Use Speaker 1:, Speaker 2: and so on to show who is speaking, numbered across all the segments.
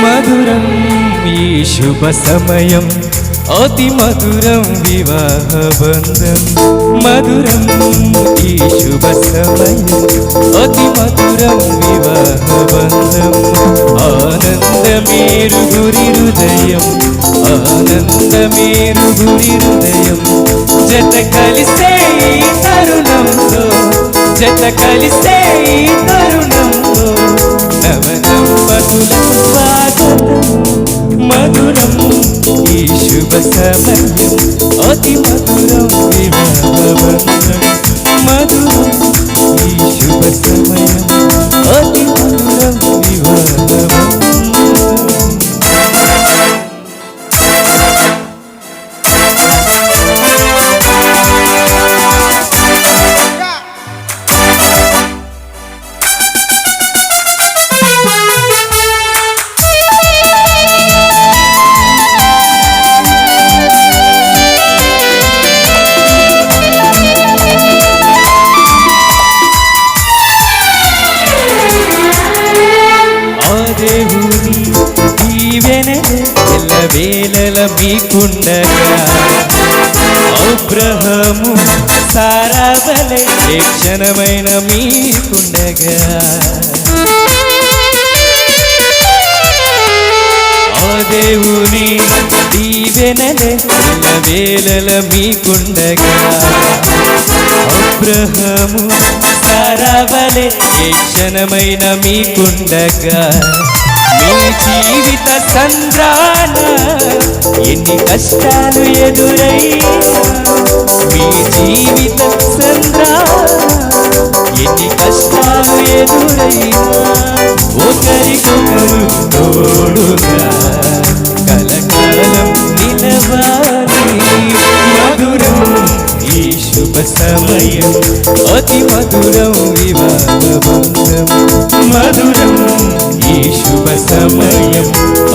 Speaker 1: మధురం ఈ శుభ సమయం అతి మధురం వివాహ బంధం మధురం ఈ శుభ సమయం అతి మధురం వివాహ బంధం ఆనందమేరు గురి హృదయం ఆనందమేరు గురి హృదయం జత కలిసే ఈ తరుణంలో జత కలిసే ఈ తరుణంలో నవదంపతుల స్వాగతం మధురం ఈ శుభ సమయం అతి మధురం వివాహ బంధం మధురం ఈ శుభ సమయం అతి మధురం వివాహ బంధం దేవుని దీవెనలే ఎల్లవేళల మీకుండగా అబ్రహాము సారావలే ఏ క్షణమైన మీకుండగా ఆ దేవుని దీవెనలే ఎల్లవేళల మీకుండగా అబ్రహాము సారావలే ఏ క్షణమైన మీకుండగా మీ జీవిత సంద్రాన ఎన్ని కష్టాలు ఎదురైనా మీ జీవిత సంద్రాన ఎన్ని కష్టాలు ఎదురైనా ఒకరికొకరు తోడుగా కలకాలం నిలవాలి మధురం ఈ శుభ సమయం అతి మధురం వివాహ బంధం మధురం ఈ శుభ సమయం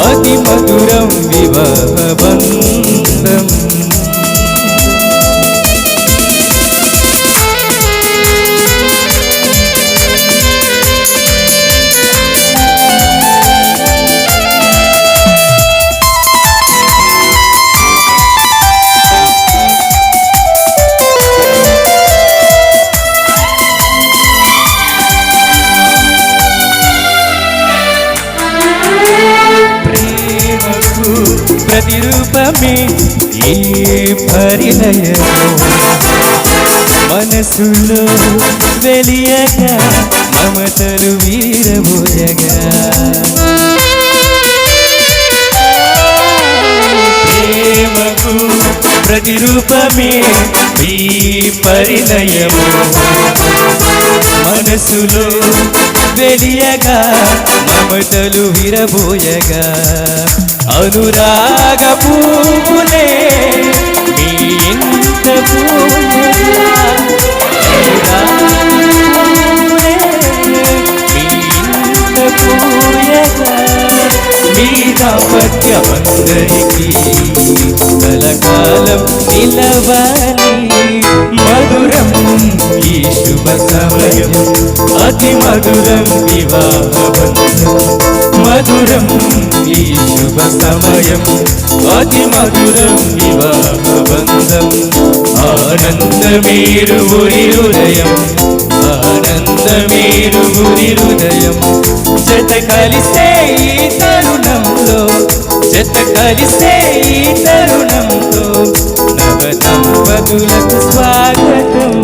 Speaker 1: అతి మధురం వివాహ బంధం ప్రతిరూపమే ఈ పరిణయము మనసులో వెలియగా మమతలు వీరబోయగా ప్రేమకు ప్రతిరూపమే ఈ పరిణయము మనసులో వెలియగా మమతలు విరబోయగా అనురాగ పూలే మీ ఇంత పూయగా మీ దాంపత్యమందరికీ కలకాలం నిలవాలి మధురం ఈ శుభ సమయం అతి మధురం వివాహ బంధం మధురం ఈ శుభ సమయం అతి మధురం వివాహ బంధం ఆనందమేరు గురి హృదయం ఆనందమేరు గురి హృదయం జత కలిసే ఈ తరుణంలో జత కలిసే ఈ తరుణంలో నవ దంపతులకు స్వాగతం